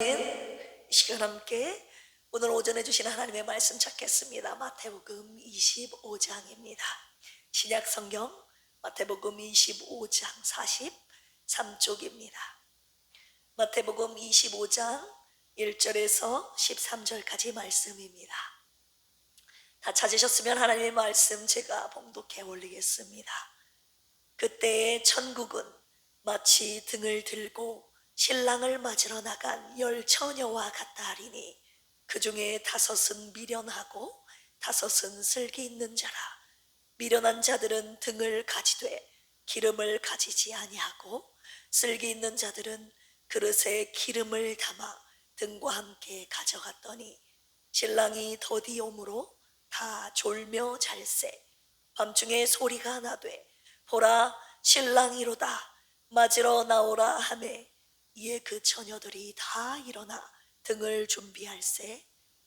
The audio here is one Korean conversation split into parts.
이 시간 함께 오늘 오전에 주신 하나님의 말씀 찾겠습니다. 마태복음 25장입니다. 신약 성경 마태복음 25장 43쪽입니다. 마태복음 25장 1절에서 13절까지 말씀입니다. 다 찾으셨으면 하나님의 말씀 제가 봉독해 올리겠습니다. 그때의 천국은 마치 등을 들고 신랑을 맞으러 나간 10 처녀와 같다 하리니 그 중에 5은 미련하고 5은 슬기 있는 자라. 미련한 자들은 등을 가지되 기름을 가지지 아니하고 슬기 있는 자들은 그릇에 기름을 담아 등과 함께 가져갔더니 신랑이 더디 오므로 다 졸며 잘세. 밤중에 소리가 나되 보라 신랑이로다 맞으러 나오라 하매 이에 그 처녀들이 다 일어나 등을 준비할세.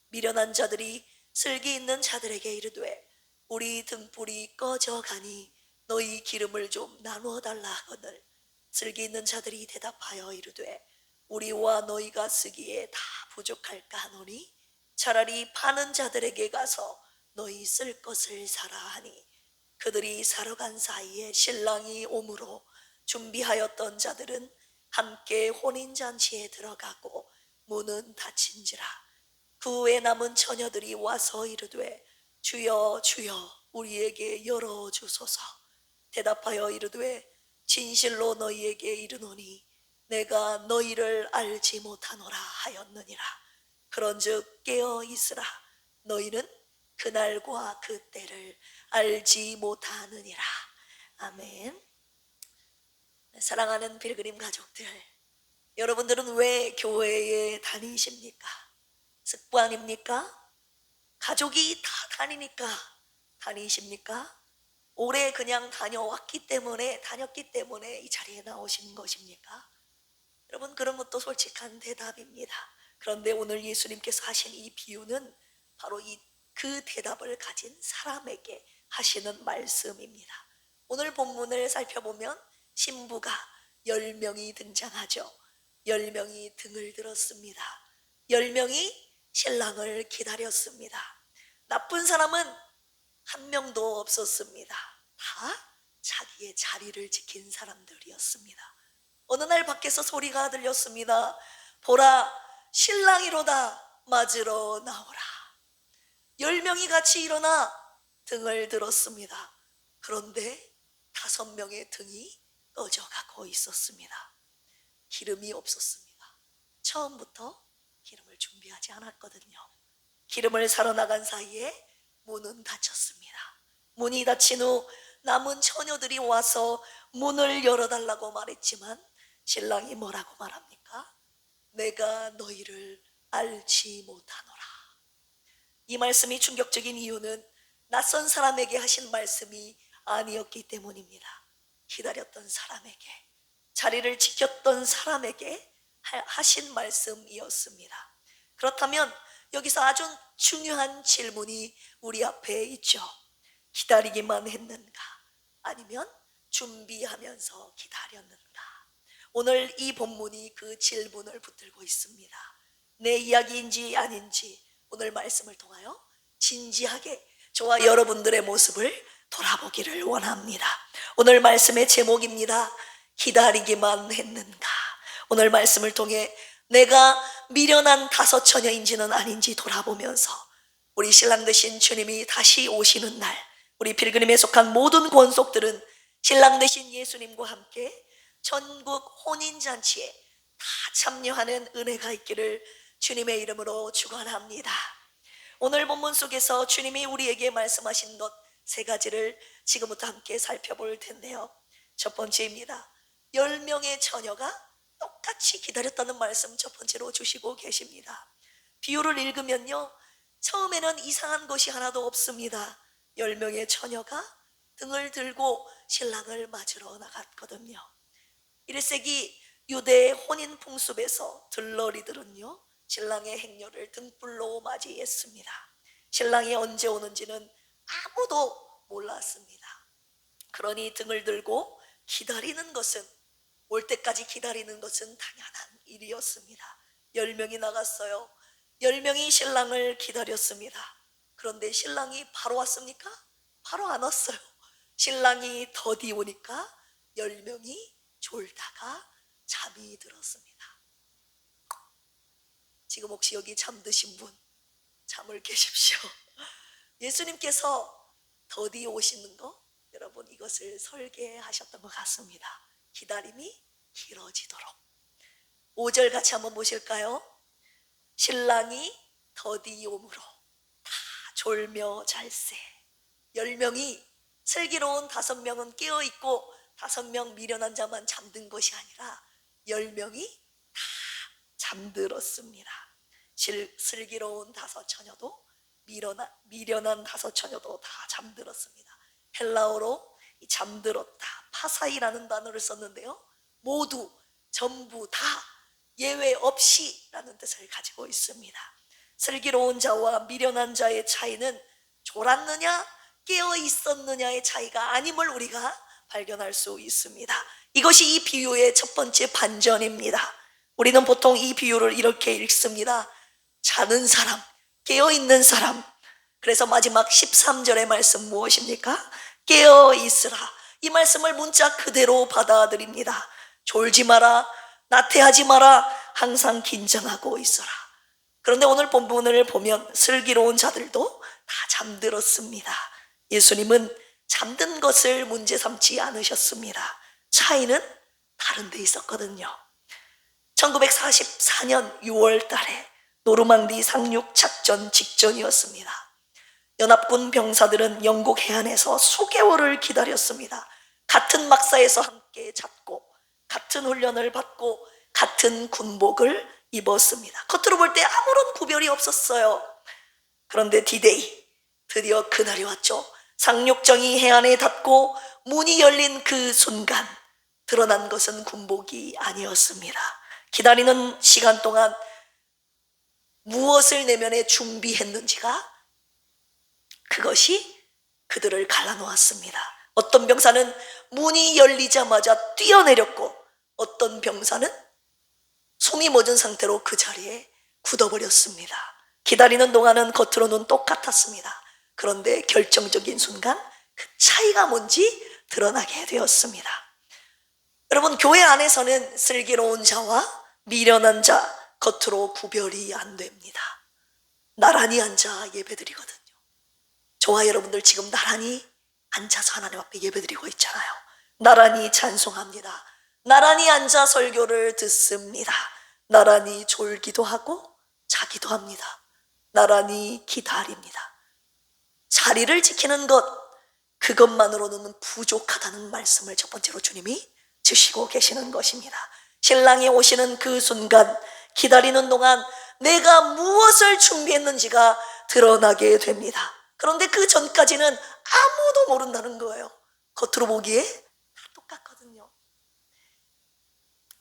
미련한 자들이 슬기 있는 자들에게 이르되 우리 등불이 꺼져 가니 너희 기름을 좀 나누어 달라 하거늘 슬기 있는 자들이 대답하여 이르되 우리와 너희가 쓰기에 다 부족할까 하노니 차라리 파는 자들에게 가서 너희 쓸 것을 사라 하니 그들이 사러 간 사이에 신랑이 오므로 준비하였던 자들은 함께 혼인잔치에 들어가고 문은 닫힌지라. 그 후에 남은 처녀들이 와서 이르되 주여 주여 우리에게 열어주소서. 대답하여 이르되 진실로 너희에게 이르노니 내가 너희를 알지 못하노라 하였느니라. 그런즉 깨어 있으라. 너희는 그날과 그 때를 알지 못하느니라. 아멘. 사랑하는 필그림 가족들, 여러분들은 왜 교회에 다니십니까? 습관입니까? 가족이 다 다니니까 다니십니까? 오래 그냥 다녔기 때문에 이 자리에 나오신 것입니까? 여러분, 그런 것도 솔직한 대답입니다. 그런데 오늘 예수님께서 하신 이 비유는 바로 그 대답을 가진 사람에게 하시는 말씀입니다. 오늘 본문을 살펴보면 신부가 10명이 등장하죠. 10명이 등을 들었습니다. 10명이 신랑을 기다렸습니다. 나쁜 사람은 한 명도 없었습니다. 다 자기의 자리를 지킨 사람들이었습니다. 어느 날 밖에서 소리가 들렸습니다. 보라 신랑이로다 맞으러 나오라. 10명이 같이 일어나 등을 들었습니다. 그런데 5명의 등이 꺼져가고 있었습니다. 기름이 없었습니다. 처음부터 기름을 준비하지 않았거든요. 기름을 사러 나간 사이에 문은 닫혔습니다. 문이 닫힌 후 남은 처녀들이 와서 문을 열어달라고 말했지만 신랑이 뭐라고 말합니까? 내가 너희를 알지 못하노라. 이 말씀이 충격적인 이유는 낯선 사람에게 하신 말씀이 아니었기 때문입니다. 기다렸던 사람에게, 자리를 지켰던 사람에게 하신 말씀이었습니다. 그렇다면 여기서 아주 중요한 질문이 우리 앞에 있죠. 기다리기만 했는가? 아니면 준비하면서 기다렸는가? 오늘 이 본문이 그 질문을 붙들고 있습니다. 내 이야기인지 아닌지 오늘 말씀을 통하여 진지하게 저와 여러분들의 모습을 돌아보기를 원합니다. 오늘 말씀의 제목입니다. 기다리기만 했는가? 오늘 말씀을 통해 내가 미련한 5 처녀인지는 아닌지 돌아보면서 우리 신랑 되신 주님이 다시 오시는 날, 우리 필그림에 속한 모든 권속들은 신랑 되신 예수님과 함께 전국 혼인잔치에 다 참여하는 은혜가 있기를 주님의 이름으로 축원합니다. 오늘 본문 속에서 주님이 우리에게 말씀하신 것 3가지를 지금부터 함께 살펴볼 텐데요. 첫 번째입니다. 10명의 처녀가 똑같이 기다렸다는 말씀 첫 번째로 주시고 계십니다. 비유를 읽으면요, 처음에는 이상한 것이 하나도 없습니다. 10명의 처녀가 등을 들고 신랑을 맞으러 나갔거든요. 1세기 유대의 혼인 풍습에서 들러리들은요, 신랑의 행렬을 등불로 맞이했습니다. 신랑이 언제 오는지는 아무도 몰랐습니다. 그러니 등을 들고 기다리는 것은, 올 때까지 기다리는 것은 당연한 일이었습니다. 10명이 나갔어요. 10명이 신랑을 기다렸습니다. 그런데 신랑이 바로 왔습니까? 바로 안 왔어요. 신랑이 더디 오니까 10명이 졸다가 잠이 들었습니다. 지금 혹시 여기 잠드신 분 잠을 깨십시오. 예수님께서 더디 오시는 거 여러분 이것을 설계하셨던 것 같습니다. 기다림이 길어지도록. 5절 같이 한번 보실까요? 신랑이 더디 오므로 다 졸며 잘세. 10명이 슬기로운 5명은 깨어있고 5명 미련한 자만 잠든 것이 아니라 10명이 다 잠들었습니다. 슬기로운 5 처녀도 미련한 5 처녀도 다 잠들었습니다. 헬라어로 잠들었다, 파사이라는 단어를 썼는데요, 모두, 전부, 다, 예외 없이 라는 뜻을 가지고 있습니다. 슬기로운 자와 미련한 자의 차이는 졸았느냐 깨어 있었느냐의 차이가 아님을 우리가 발견할 수 있습니다. 이것이 이 비유의 첫 번째 반전입니다. 우리는 보통 이 비유를 이렇게 읽습니다. 자는 사람, 깨어있는 사람. 그래서 마지막 13절의 말씀 무엇입니까? 깨어있으라. 이 말씀을 문자 그대로 받아들입니다. 졸지 마라, 나태하지 마라, 항상 긴장하고 있어라. 그런데 오늘 본문을 보면 슬기로운 자들도 다 잠들었습니다. 예수님은 잠든 것을 문제 삼지 않으셨습니다. 차이는 다른 데 있었거든요. 1944년 6월 달에 노르망디 상륙 작전 직전이었습니다. 연합군 병사들은 영국 해안에서 수개월을 기다렸습니다. 같은 막사에서 함께 잡고 같은 훈련을 받고 같은 군복을 입었습니다. 겉으로 볼 때 아무런 구별이 없었어요. 그런데 디데이, 드디어 그날이 왔죠. 상륙정이 해안에 닿고 문이 열린 그 순간 드러난 것은 군복이 아니었습니다. 기다리는 시간 동안 무엇을 내면에 준비했는지가 그것이 그들을 갈라놓았습니다. 어떤 병사는 문이 열리자마자 뛰어내렸고 어떤 병사는 숨이 멎은 상태로 그 자리에 굳어버렸습니다. 기다리는 동안은 겉으로는 똑같았습니다. 그런데 결정적인 순간 그 차이가 뭔지 드러나게 되었습니다. 여러분, 교회 안에서는 슬기로운 자와 미련한 자 겉으로 구별이 안 됩니다. 나란히 앉아 예배드리거든요. 저와 여러분들 지금 나란히 앉아서 하나님 앞에 예배드리고 있잖아요. 나란히 찬송합니다. 나란히 앉아 설교를 듣습니다. 나란히 졸기도 하고 자기도 합니다. 나란히 기다립니다. 자리를 지키는 것, 그것만으로는 부족하다는 말씀을 첫 번째로 주님이 주시고 계시는 것입니다. 신랑이 오시는 그 순간, 기다리는 동안 내가 무엇을 준비했는지가 드러나게 됩니다. 그런데 그 전까지는 아무도 모른다는 거예요. 겉으로 보기에 다 똑같거든요.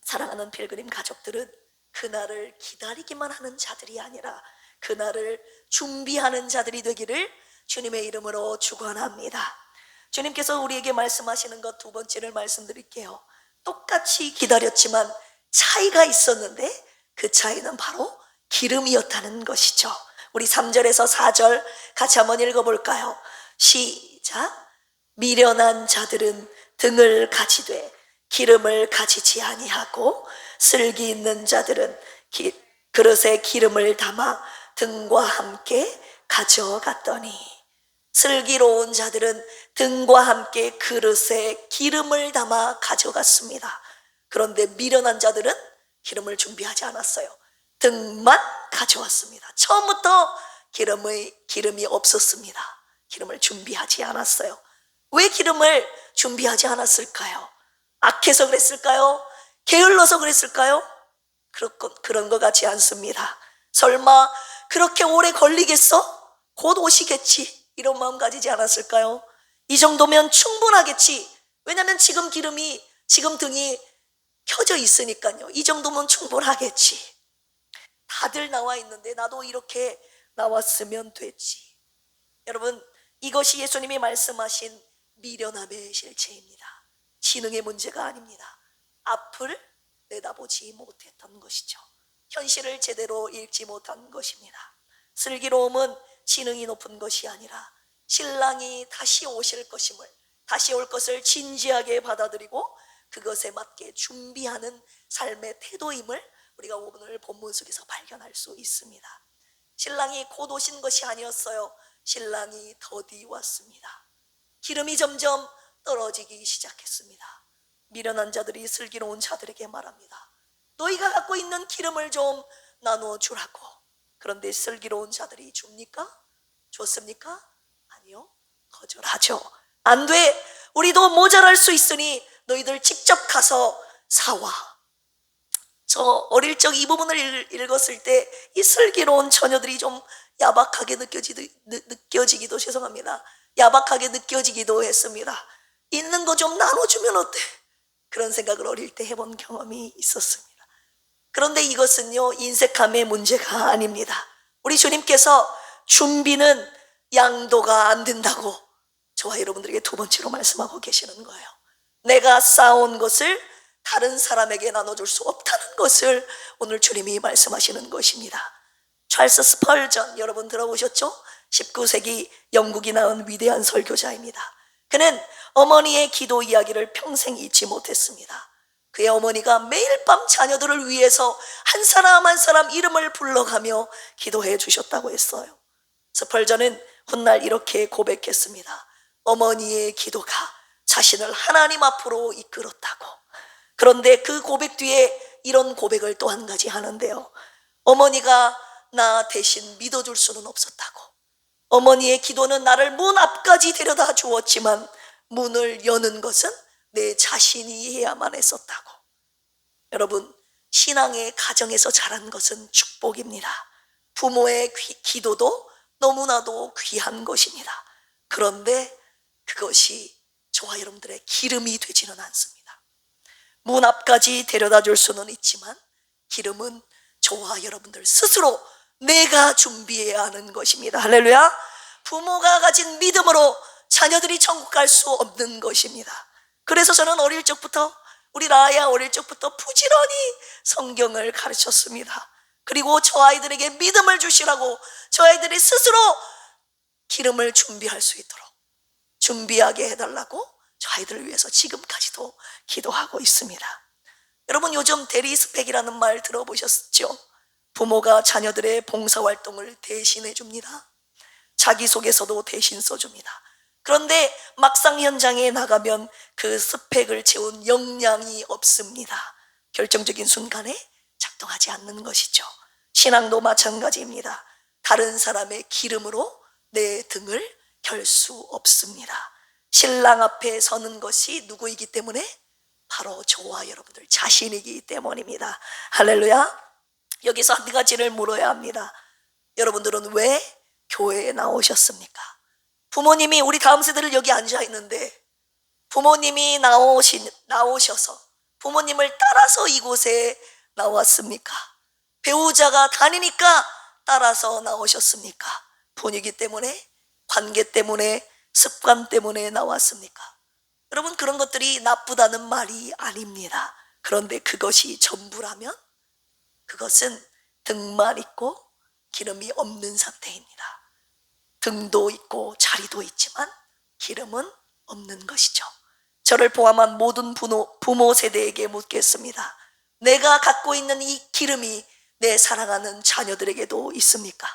사랑하는 필그림 가족들은 그날을 기다리기만 하는 자들이 아니라 그날을 준비하는 자들이 되기를 주님의 이름으로 축원합니다. 주님께서 우리에게 말씀하시는 것 두 번째를 말씀드릴게요. 똑같이 기다렸지만 차이가 있었는데 그 차이는 바로 기름이었다는 것이죠. 우리 3절에서 4절 같이 한번 읽어볼까요? 시작. 미련한 자들은 등을 가지되 기름을 가지지 아니하고 슬기 있는 자들은 그릇에 기름을 담아 등과 함께 가져갔더니, 슬기로운 자들은 등과 함께 그릇에 기름을 담아 가져갔습니다. 그런데 미련한 자들은 기름을 준비하지 않았어요. 등만 가져왔습니다. 처음부터 기름이 없었습니다. 기름을 준비하지 않았어요. 왜 기름을 준비하지 않았을까요? 악해서 그랬을까요? 게을러서 그랬을까요? 그런 것 같지 않습니다. 설마 그렇게 오래 걸리겠어? 곧 오시겠지, 이런 마음 가지지 않았을까요? 이 정도면 충분하겠지. 왜냐하면 지금 등이 켜져 있으니까요. 이 정도면 충분하겠지. 다들 나와 있는데 나도 이렇게 나왔으면 됐지. 여러분, 이것이 예수님이 말씀하신 미련함의 실체입니다. 지능의 문제가 아닙니다. 앞을 내다보지 못했던 것이죠. 현실을 제대로 읽지 못한 것입니다. 슬기로움은 지능이 높은 것이 아니라 신랑이 다시 오실 것임을, 다시 올 것을 진지하게 받아들이고 그것에 맞게 준비하는 삶의 태도임을 우리가 오늘 본문 속에서 발견할 수 있습니다. 신랑이 곧 오신 것이 아니었어요. 신랑이 더디 왔습니다. 기름이 점점 떨어지기 시작했습니다. 미련한 자들이 슬기로운 자들에게 말합니다. 너희가 갖고 있는 기름을 좀 나눠주라고. 그런데 슬기로운 자들이 줍니까? 줬습니까? 아니요, 거절하죠. 안 돼, 우리도 모자랄 수 있으니 너희들 직접 가서 사와. 저 어릴 적 이 부분을 읽었을 때 이 슬기로운 처녀들이 좀 야박하게 느껴지기도 죄송합니다. 야박하게 느껴지기도 했습니다. 있는 거 좀 나눠주면 어때? 그런 생각을 어릴 때 해본 경험이 있었습니다. 그런데 이것은요, 인색함의 문제가 아닙니다. 우리 주님께서 준비는 양도가 안 된다고 저와 여러분들에게 두 번째로 말씀하고 계시는 거예요. 내가 쌓아온 것을 다른 사람에게 나눠줄 수 없다는 것을 오늘 주님이 말씀하시는 것입니다. 찰스 스펄전, 여러분 들어보셨죠? 19세기 영국이 낳은 위대한 설교자입니다. 그는 어머니의 기도 이야기를 평생 잊지 못했습니다. 그의 어머니가 매일 밤 자녀들을 위해서 한 사람 한 사람 이름을 불러가며 기도해 주셨다고 했어요. 스펄전은 훗날 이렇게 고백했습니다. 어머니의 기도가 자신을 하나님 앞으로 이끌었다고. 그런데 그 고백 뒤에 이런 고백을 또 한 가지 하는데요. 어머니가 나 대신 믿어줄 수는 없었다고. 어머니의 기도는 나를 문 앞까지 데려다 주었지만 문을 여는 것은 내 자신이 해야만 했었다고. 여러분, 신앙의 가정에서 자란 것은 축복입니다. 부모의 기도도 너무나도 귀한 것입니다. 그런데 그것이 저와 여러분들의 기름이 되지는 않습니다. 문 앞까지 데려다 줄 수는 있지만 기름은 저와 여러분들 스스로 내가 준비해야 하는 것입니다. 할렐루야. 부모가 가진 믿음으로 자녀들이 천국 갈 수 없는 것입니다. 그래서 저는 어릴 적부터, 우리 라야 어릴 적부터 부지런히 성경을 가르쳤습니다. 그리고 저 아이들에게 믿음을 주시라고 저 아이들이 스스로 기름을 준비할 수 있도록 준비하게 해달라고 저 아이들을 위해서 지금까지도 기도하고 있습니다. 여러분, 요즘 대리스펙이라는 말 들어보셨죠? 부모가 자녀들의 봉사활동을 대신해 줍니다. 자기소개서도 대신 써줍니다. 그런데 막상 현장에 나가면 그 스펙을 채운 역량이 없습니다. 결정적인 순간에 작동하지 않는 것이죠. 신앙도 마찬가지입니다. 다른 사람의 기름으로 내 등을 결 수 없습니다. 신랑 앞에 서는 것이 누구이기 때문에? 바로 저와 여러분들 자신이기 때문입니다. 할렐루야. 여기서 한 가지를 물어야 합니다. 여러분들은 왜 교회에 나오셨습니까? 부모님이, 우리 다음 세대를 여기 앉아 있는데 부모님이 나오셔서 부모님을 따라서 이곳에 나왔습니까? 배우자가 다니니까 따라서 나오셨습니까? 분위기 때문에, 관계 때문에, 습관 때문에 나왔습니까? 여러분, 그런 것들이 나쁘다는 말이 아닙니다. 그런데 그것이 전부라면 그것은 등만 있고 기름이 없는 상태입니다. 등도 있고 자리도 있지만 기름은 없는 것이죠. 저를 포함한 모든 부모 세대에게 묻겠습니다. 내가 갖고 있는 이 기름이 내 사랑하는 자녀들에게도 있습니까?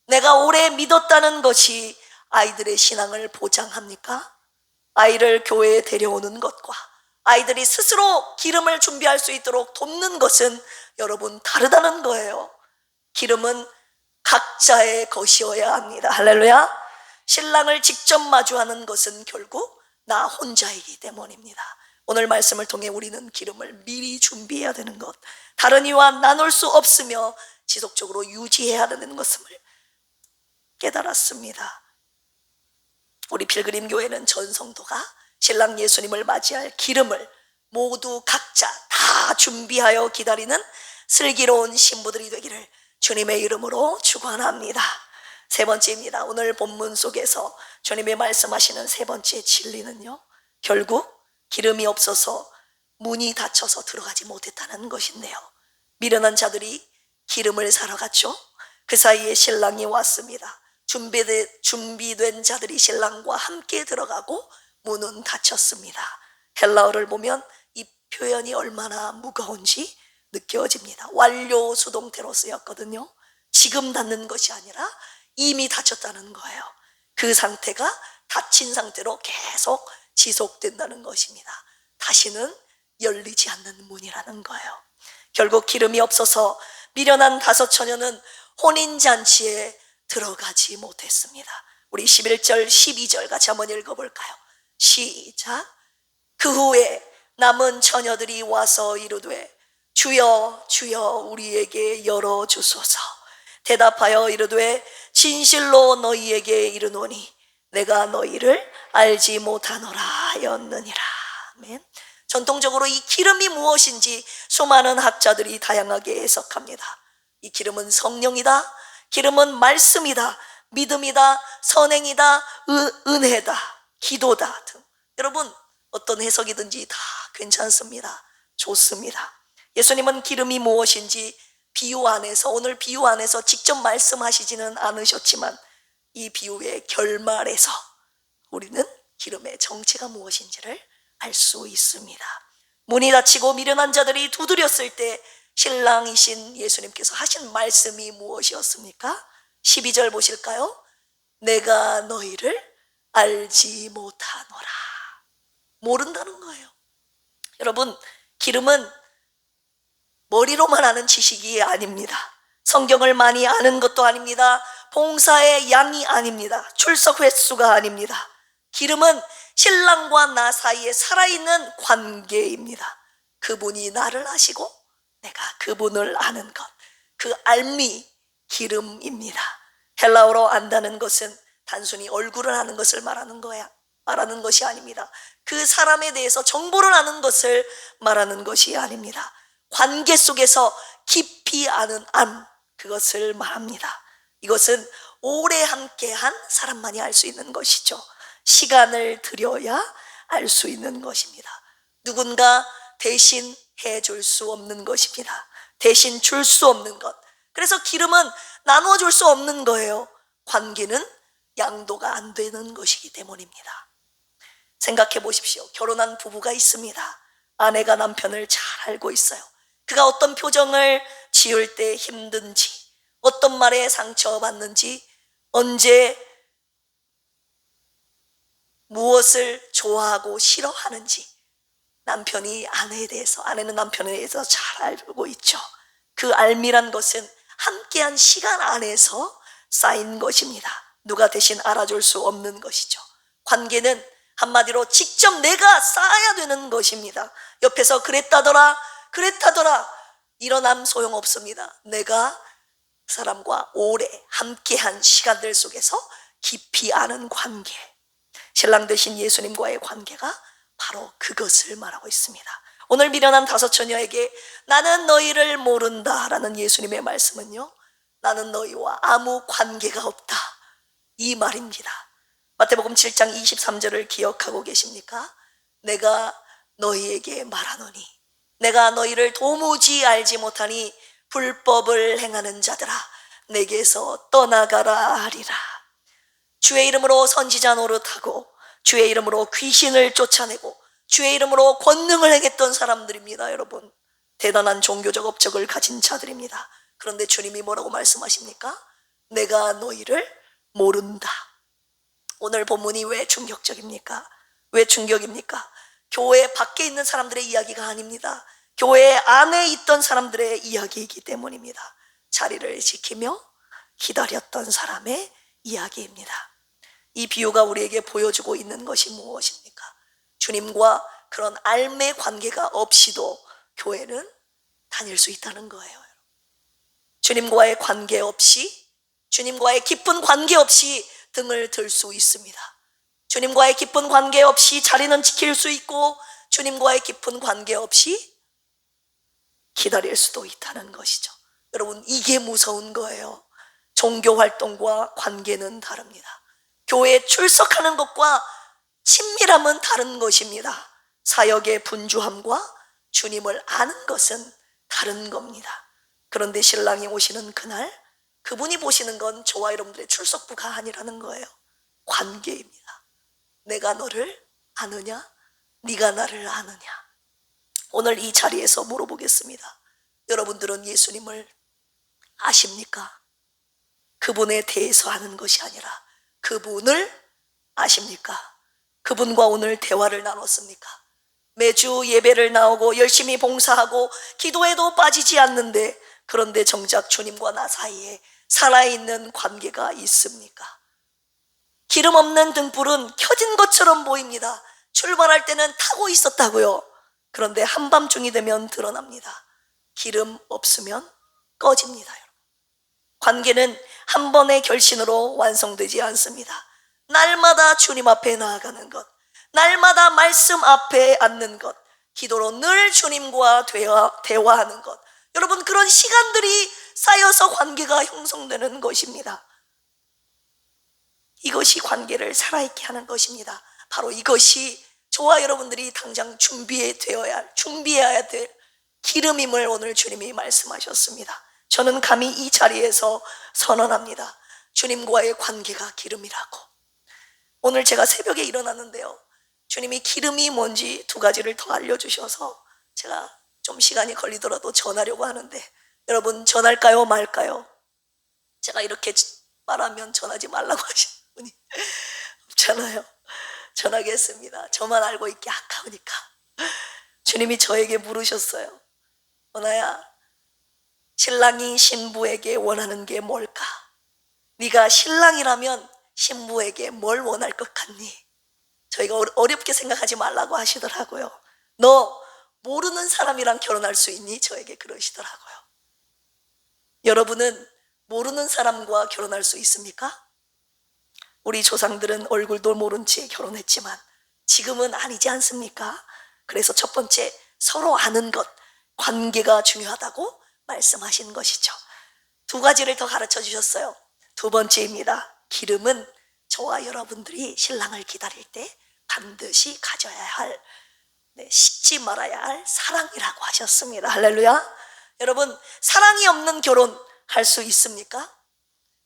내가 오래 믿었다는 것이 아이들의 신앙을 보장합니까? 아이를 교회에 데려오는 것과 아이들이 스스로 기름을 준비할 수 있도록 돕는 것은 여러분 다르다는 거예요. 기름은 각자의 것이어야 합니다. 할렐루야. 신랑을 직접 마주하는 것은 결국 나 혼자이기 때문입니다. 오늘 말씀을 통해 우리는 기름을 미리 준비해야 되는 것, 다른 이와 나눌 수 없으며 지속적으로 유지해야 되는 것을 깨달았습니다. 우리 필그림 교회는 전 성도가 신랑 예수님을 맞이할 기름을 모두 각자 다 준비하여 기다리는 슬기로운 신부들이 되기를 주님의 이름으로 축원합니다. 세 번째입니다. 오늘 본문 속에서 주님이 말씀하시는 세 번째 진리는요, 결국 기름이 없어서 문이 닫혀서 들어가지 못했다는 것인데요, 미련한 자들이 기름을 사러 갔죠. 그 사이에 신랑이 왔습니다. 준비된 자들이 신랑과 함께 들어가고 문은 닫혔습니다. 헬라어를 보면 이 표현이 얼마나 무거운지 느껴집니다. 완료 수동태로 쓰였거든요. 지금 닫는 것이 아니라 이미 닫혔다는 거예요. 그 상태가 닫힌 상태로 계속 지속된다는 것입니다. 다시는 열리지 않는 문이라는 거예요. 결국 기름이 없어서 미련한 다섯 처녀는 혼인잔치에 들어가지 못했습니다. 우리 11절 12절 같이 한번 읽어볼까요? 시작. 그 후에 남은 처녀들이 와서 이르되 주여 주여 우리에게 열어주소서. 대답하여 이르되 진실로 너희에게 이르노니 내가 너희를 알지 못하노라 하였느니라. 아멘. 전통적으로 이 기름이 무엇인지 수많은 학자들이 다양하게 해석합니다. 이 기름은 성령이다, 기름은 말씀이다, 믿음이다, 선행이다, 은혜다, 기도다 등. 여러분 어떤 해석이든지 다 괜찮습니다. 좋습니다. 예수님은 기름이 무엇인지 비유 안에서, 오늘 비유 안에서 직접 말씀하시지는 않으셨지만 이 비유의 결말에서 우리는 기름의 정체가 무엇인지를 알 수 있습니다. 문이 닫히고 미련한 자들이 두드렸을 때 신랑이신 예수님께서 하신 말씀이 무엇이었습니까? 12절 보실까요? 내가 너희를 알지 못하노라. 모른다는 거예요. 여러분, 기름은 머리로만 아는 지식이 아닙니다. 성경을 많이 아는 것도 아닙니다. 봉사의 양이 아닙니다. 출석 횟수가 아닙니다. 기름은 신랑과 나 사이에 살아있는 관계입니다. 그분이 나를 아시고 내가 그분을 아는 것, 그 알미 기름입니다. 헬라어로 안다는 것은 단순히 얼굴을 아는 것을 말하는 것이 아닙니다. 그 사람에 대해서 정보를 아는 것을 말하는 것이 아닙니다. 관계 속에서 깊이 아는 그것을 말합니다. 이것은 오래 함께한 사람만이 알 수 있는 것이죠. 시간을 들여야 알 수 있는 것입니다. 누군가 대신 해줄 수 없는 것입니다. 대신 줄 수 없는 것. 그래서 기름은 나눠줄 수 없는 거예요. 관계는 양도가 안 되는 것이기 때문입니다. 생각해 보십시오. 결혼한 부부가 있습니다. 아내가 남편을 잘 알고 있어요. 그가 어떤 표정을 지을 때 힘든지, 어떤 말에 상처받는지, 언제 무엇을 좋아하고 싫어하는지 남편이 아내에 대해서, 아내는 남편에 대해서 잘 알고 있죠. 그 알미란 것은 함께한 시간 안에서 쌓인 것입니다. 누가 대신 알아줄 수 없는 것이죠. 관계는 한마디로 직접 내가 쌓아야 되는 것입니다. 옆에서 그랬다더라 일어남 소용없습니다. 내가 사람과 오래 함께한 시간들 속에서 깊이 아는 관계, 신랑 되신 예수님과의 관계가 바로 그것을 말하고 있습니다. 오늘 미련한 다섯 처녀에게 나는 너희를 모른다 라는 예수님의 말씀은요, 나는 너희와 아무 관계가 없다, 이 말입니다. 마태복음 7장 23절을 기억하고 계십니까? 내가 너희에게 말하노니 내가 너희를 도무지 알지 못하니 불법을 행하는 자들아 내게서 떠나가라 하리라. 주의 이름으로 선지자 노릇하고 주의 이름으로 귀신을 쫓아내고 주의 이름으로 권능을 행했던 사람들입니다. 여러분, 대단한 종교적 업적을 가진 자들입니다. 그런데 주님이 뭐라고 말씀하십니까? 내가 너희를 모른다. 오늘 본문이 왜 충격적입니까? 왜 충격입니까? 교회 밖에 있는 사람들의 이야기가 아닙니다. 교회 안에 있던 사람들의 이야기이기 때문입니다. 자리를 지키며 기다렸던 사람의 이야기입니다. 이 비유가 우리에게 보여주고 있는 것이 무엇입니까? 주님과 그런 알매 관계가 없이도 교회는 다닐 수 있다는 거예요. 주님과의 관계 없이, 주님과의 깊은 관계 없이 등을 들 수 있습니다. 주님과의 깊은 관계 없이 자리는 지킬 수 있고 주님과의 깊은 관계 없이 기다릴 수도 있다는 것이죠. 여러분, 이게 무서운 거예요. 종교 활동과 관계는 다릅니다. 교회에 출석하는 것과 친밀함은 다른 것입니다. 사역의 분주함과 주님을 아는 것은 다른 겁니다. 그런데 신랑이 오시는 그날 그분이 보시는 건 저와 여러분들의 출석부가 아니라는 거예요. 관계입니다. 내가 너를 아느냐? 네가 나를 아느냐? 오늘 이 자리에서 물어보겠습니다. 여러분들은 예수님을 아십니까? 그분에 대해서 아는 것이 아니라 그분을 아십니까? 그분과 오늘 대화를 나눴습니까? 매주 예배를 나오고 열심히 봉사하고 기도에도 빠지지 않는데, 그런데 정작 주님과 나 사이에 살아있는 관계가 있습니까? 기름 없는 등불은 켜진 것처럼 보입니다. 출발할 때는 타고 있었다고요. 그런데 한밤중이 되면 드러납니다. 기름 없으면 꺼집니다. 관계는 한 번의 결신으로 완성되지 않습니다. 날마다 주님 앞에 나아가는 것, 날마다 말씀 앞에 앉는 것, 기도로 늘 주님과 대화하는 것, 여러분, 그런 시간들이 쌓여서 관계가 형성되는 것입니다. 이것이 관계를 살아있게 하는 것입니다. 바로 이것이 저와 여러분들이 당장 준비해야 될 기름임을 오늘 주님이 말씀하셨습니다. 저는 감히 이 자리에서 선언합니다. 주님과의 관계가 기름이라고. 오늘 제가 새벽에 일어났는데요, 주님이 기름이 뭔지 두 가지를 더 알려주셔서 제가 좀 시간이 걸리더라도 전하려고 하는데, 여러분, 전할까요 말까요? 제가 이렇게 말하면 전하지 말라고 하시는 분이 없잖아요. 전하겠습니다. 저만 알고 있기 아까우니까. 주님이 저에게 물으셨어요. 은하야, 신랑이 신부에게 원하는 게 뭘까? 네가 신랑이라면 신부에게 뭘 원할 것 같니? 저희가 어렵게 생각하지 말라고 하시더라고요. 너 모르는 사람이랑 결혼할 수 있니? 저에게 그러시더라고요. 여러분은 모르는 사람과 결혼할 수 있습니까? 우리 조상들은 얼굴도 모른 채 결혼했지만 지금은 아니지 않습니까? 그래서 첫 번째, 서로 아는 것, 관계가 중요하다고 말씀하신 것이죠. 두 가지를 더 가르쳐 주셨어요. 두 번째입니다. 기름은 저와 여러분들이 신랑을 기다릴 때 반드시 가져야 할, 식지 말아야 할 사랑이라고 하셨습니다. 할렐루야. 여러분, 사랑이 없는 결혼 할 수 있습니까?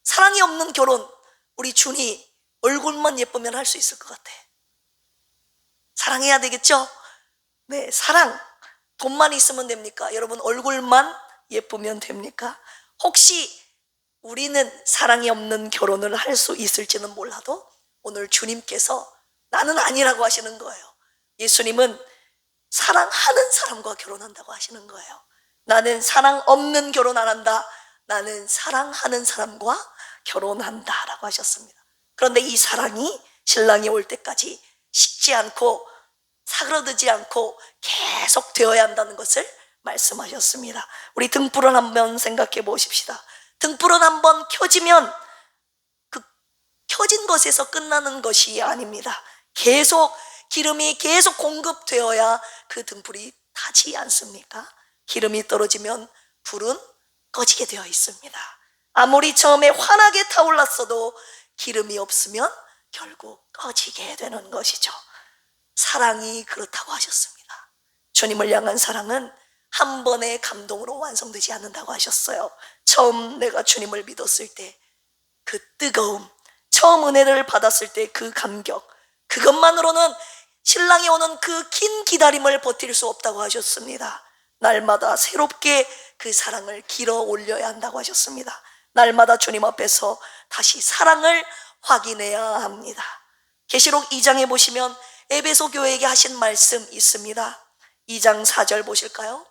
사랑이 없는 결혼, 우리 준이 얼굴만 예쁘면 할 수 있을 것 같아. 사랑해야 되겠죠? 네, 사랑. 돈만 있으면 됩니까? 여러분, 얼굴만 예쁘면 됩니까? 혹시 우리는 사랑이 없는 결혼을 할 수 있을지는 몰라도 오늘 주님께서 나는 아니라고 하시는 거예요. 예수님은 사랑하는 사람과 결혼한다고 하시는 거예요. 나는 사랑 없는 결혼 안 한다. 나는 사랑하는 사람과 결혼한다 라고 하셨습니다. 그런데 이 사랑이 신랑이 올 때까지 식지 않고 사그러들지 않고 계속 되어야 한다는 것을 말씀하셨습니다. 우리 등불을 한번 생각해 보십시다. 등불은 한번 켜지면 그 켜진 것에서 끝나는 것이 아닙니다. 계속 기름이 계속 공급되어야 그 등불이 타지 않습니까? 기름이 떨어지면 불은 꺼지게 되어 있습니다. 아무리 처음에 환하게 타올랐어도 기름이 없으면 결국 꺼지게 되는 것이죠. 사랑이 그렇다고 하셨습니다. 주님을 향한 사랑은 한 번의 감동으로 완성되지 않는다고 하셨어요. 처음 내가 주님을 믿었을 때 그 뜨거움, 처음 은혜를 받았을 때 그 감격, 그것만으로는 신랑이 오는 그 긴 기다림을 버틸 수 없다고 하셨습니다. 날마다 새롭게 그 사랑을 길어 올려야 한다고 하셨습니다. 날마다 주님 앞에서 다시 사랑을 확인해야 합니다. 계시록 2장에 보시면 에베소 교회에게 하신 말씀 있습니다. 2장 4절 보실까요?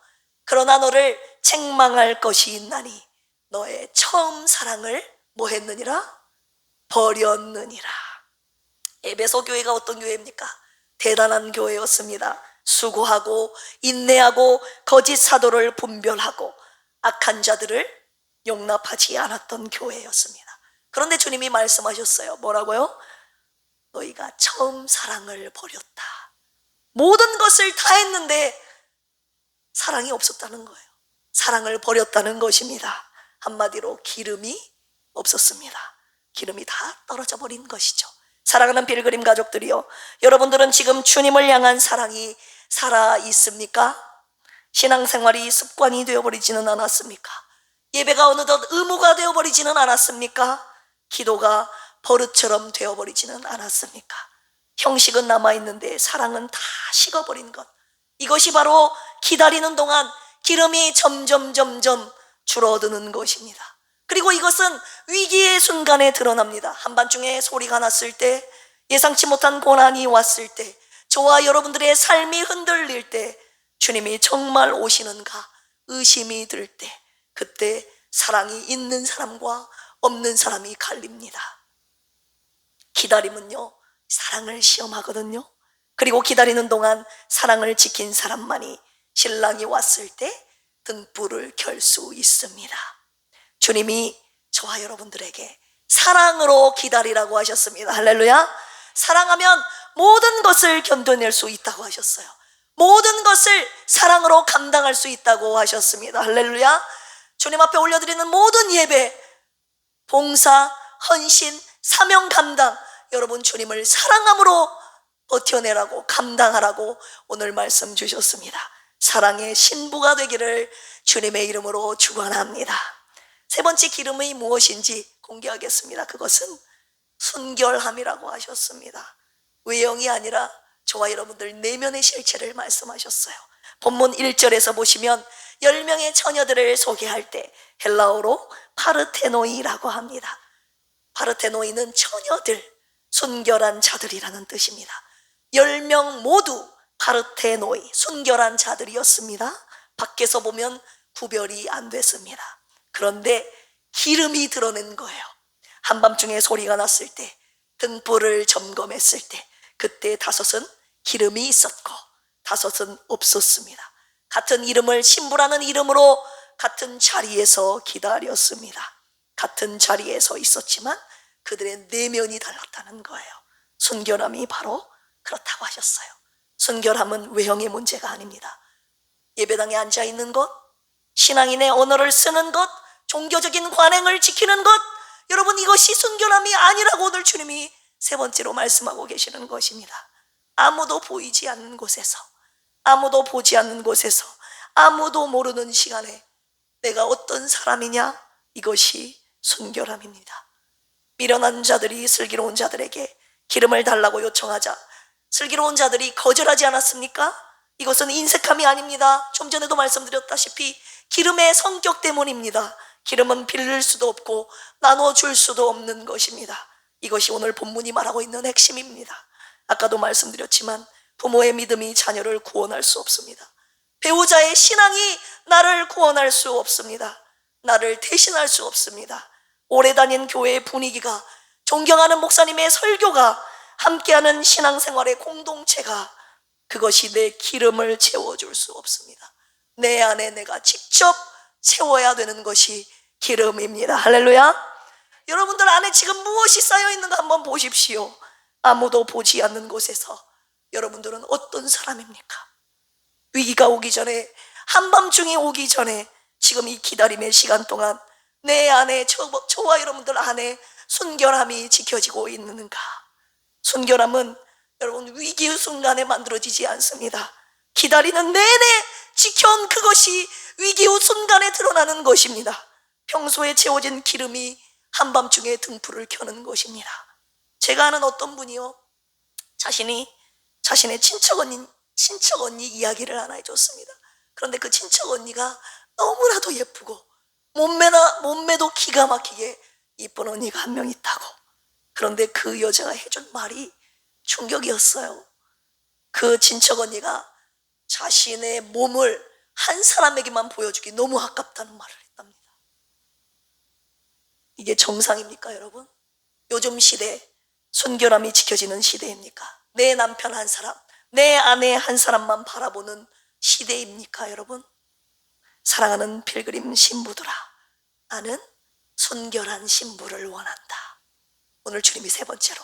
그러나 너를 책망할 것이 있나니 너의 처음 사랑을 뭐 했느니라? 버렸느니라. 에베소 교회가 어떤 교회입니까? 대단한 교회였습니다. 수고하고 인내하고 거짓 사도를 분별하고 악한 자들을 용납하지 않았던 교회였습니다. 그런데 주님이 말씀하셨어요. 뭐라고요? 너희가 처음 사랑을 버렸다. 모든 것을 다 했는데 사랑이 없었다는 거예요. 사랑을 버렸다는 것입니다. 한마디로 기름이 없었습니다. 기름이 다 떨어져 버린 것이죠. 사랑하는 빌그림 가족들이요, 여러분들은 지금 주님을 향한 사랑이 살아 있습니까? 신앙생활이 습관이 되어버리지는 않았습니까? 예배가 어느덧 의무가 되어버리지는 않았습니까? 기도가 버릇처럼 되어버리지는 않았습니까? 형식은 남아있는데 사랑은 다 식어버린 것, 이것이 바로 기다리는 동안 기름이 점점 줄어드는 것입니다. 그리고 이것은 위기의 순간에 드러납니다. 한밤중에 소리가 났을 때, 예상치 못한 고난이 왔을 때, 저와 여러분들의 삶이 흔들릴 때, 주님이 정말 오시는가 의심이 들 때, 그때 사랑이 있는 사람과 없는 사람이 갈립니다. 기다림은요, 사랑을 시험하거든요. 그리고 기다리는 동안 사랑을 지킨 사람만이 신랑이 왔을 때 등불을 켤 수 있습니다. 주님이 저와 여러분들에게 사랑으로 기다리라고 하셨습니다. 할렐루야. 사랑하면 모든 것을 견뎌낼 수 있다고 하셨어요. 모든 것을 사랑으로 감당할 수 있다고 하셨습니다. 할렐루야. 주님 앞에 올려드리는 모든 예배, 봉사, 헌신, 사명 감당, 여러분 주님을 사랑함으로 버텨내라고, 감당하라고 오늘 말씀 주셨습니다. 사랑의 신부가 되기를 주님의 이름으로 축원합니다. 세 번째 기름이 무엇인지 공개하겠습니다. 그것은 순결함이라고 하셨습니다. 외형이 아니라 저와 여러분들 내면의 실체를 말씀하셨어요. 본문 1절에서 보시면 10명의 처녀들을 소개할 때 헬라어로 파르테노이라고 합니다. 파르테노이는 처녀들, 순결한 자들이라는 뜻입니다. 10명 모두 파르테노이, 순결한 자들이었습니다. 밖에서 보면 구별이 안 됐습니다. 그런데 기름이 드러낸 거예요. 한밤중에 소리가 났을 때, 등불을 점검했을 때, 그때 5은 기름이 있었고 5은 없었습니다. 같은 이름을 신부라는 이름으로 같은 자리에서 기다렸습니다. 같은 자리에 서 있었지만 그들의 내면이 달랐다는 거예요. 순결함이 바로 그렇다고 하셨어요. 순결함은 외형의 문제가 아닙니다. 예배당에 앉아있는 것, 신앙인의 언어를 쓰는 것, 종교적인 관행을 지키는 것, 여러분 이것이 순결함이 아니라고 오늘 주님이 세 번째로 말씀하고 계시는 것입니다. 아무도 보이지 않는 곳에서, 아무도 보지 않는 곳에서, 아무도 모르는 시간에 내가 어떤 사람이냐, 이것이 순결함입니다. 미련한 자들이 슬기로운 자들에게 기름을 달라고 요청하자 슬기로운 자들이 거절하지 않았습니까? 이것은 인색함이 아닙니다. 좀 전에도 말씀드렸다시피 기름의 성격 때문입니다. 기름은 빌릴 수도 없고 나눠줄 수도 없는 것입니다. 이것이 오늘 본문이 말하고 있는 핵심입니다. 아까도 말씀드렸지만 부모의 믿음이 자녀를 구원할 수 없습니다. 배우자의 신앙이 나를 구원할 수 없습니다. 나를 대신할 수 없습니다. 오래 다닌 교회의 분위기가, 존경하는 목사님의 설교가, 함께하는 신앙생활의 공동체가, 그것이 내 기름을 채워줄 수 없습니다. 내 안에 내가 직접 채워야 되는 것이 기름입니다. 할렐루야. 여러분들 안에 지금 무엇이 쌓여있는가 한번 보십시오. 아무도 보지 않는 곳에서 여러분들은 어떤 사람입니까? 위기가 오기 전에, 한밤중이 오기 전에, 지금 이 기다림의 시간 동안 내 안에, 저와 여러분들 안에 순결함이 지켜지고 있는가? 순결함은 여러분 위기의 순간에 만들어지지 않습니다. 기다리는 내내 지켜온 그것이 위기의 순간에 드러나는 것입니다. 평소에 채워진 기름이 한밤중에 등불을 켜는 것입니다. 제가 아는 어떤 분이요, 자신의 친척 언니 이야기를 하나 해줬습니다. 그런데 그 친척 언니가 너무나도 예쁘고 몸매도 기가 막히게 이쁜 언니가 한 명 있다고. 그런데 그 여자가 해준 말이 충격이었어요. 그 친척 언니가 자신의 몸을 한 사람에게만 보여주기 너무 아깝다는 말을 했답니다. 이게 정상입니까, 여러분? 요즘 시대 순결함이 지켜지는 시대입니까? 내 남편 한 사람, 내 아내 한 사람만 바라보는 시대입니까, 여러분? 사랑하는 필그림 신부들아, 나는 순결한 신부를 원한다. 오늘 주님이 세 번째로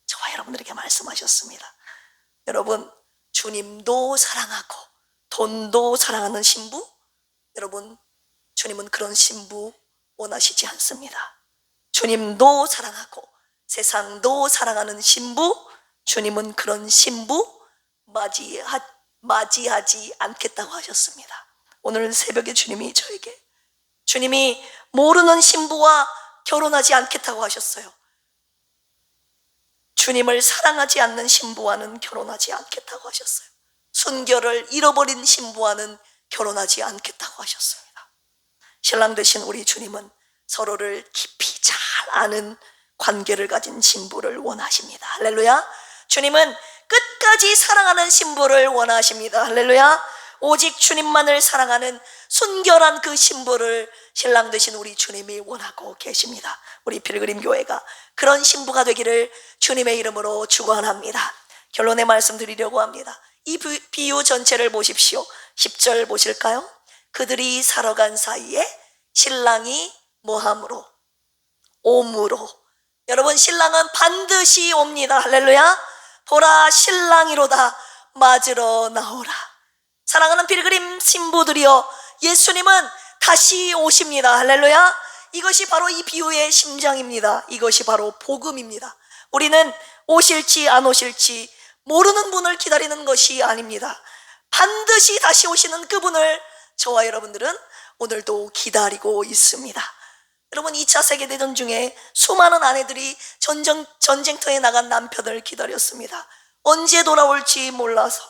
저와 여러분들에게 말씀하셨습니다. 여러분, 주님도 사랑하고 돈도 사랑하는 신부, 여러분, 주님은 그런 신부 원하시지 않습니다. 주님도 사랑하고 세상도 사랑하는 신부, 주님은 그런 신부 맞이하지 않겠다고 하셨습니다. 오늘 새벽에 주님이 저에게 주님이 모르는 신부와 결혼하지 않겠다고 하셨어요. 주님을 사랑하지 않는 신부와는 결혼하지 않겠다고 하셨어요. 순결을 잃어버린 신부와는 결혼하지 않겠다고 하셨습니다. 신랑 되신 우리 주님은 서로를 깊이 잘 아는 관계를 가진 신부를 원하십니다. 할렐루야. 주님은 끝까지 사랑하는 신부를 원하십니다. 할렐루야. 오직 주님만을 사랑하는 순결한 그 신부를 신랑 되신 우리 주님이 원하고 계십니다. 우리 필그림 교회가 그런 신부가 되기를 주님의 이름으로 축원합니다. 결론의 말씀 드리려고 합니다. 이 비유 전체를 보십시오. 10절 보실까요? 그들이 살아간 사이에 신랑이 뭐함으로? 오므로. 여러분, 신랑은 반드시 옵니다. 할렐루야. 보라, 신랑이로다. 맞으러 나오라. 사랑하는 필그림 신부들이여, 예수님은 다시 오십니다. 할렐루야. 이것이 바로 이 비유의 심장입니다. 이것이 바로 복음입니다. 우리는 오실지 안 오실지 모르는 분을 기다리는 것이 아닙니다. 반드시 다시 오시는 그분을 저와 여러분들은 오늘도 기다리고 있습니다. 여러분, 2차 세계대전 중에 수많은 아내들이 전쟁터에 나간 남편을 기다렸습니다. 언제 돌아올지 몰라서,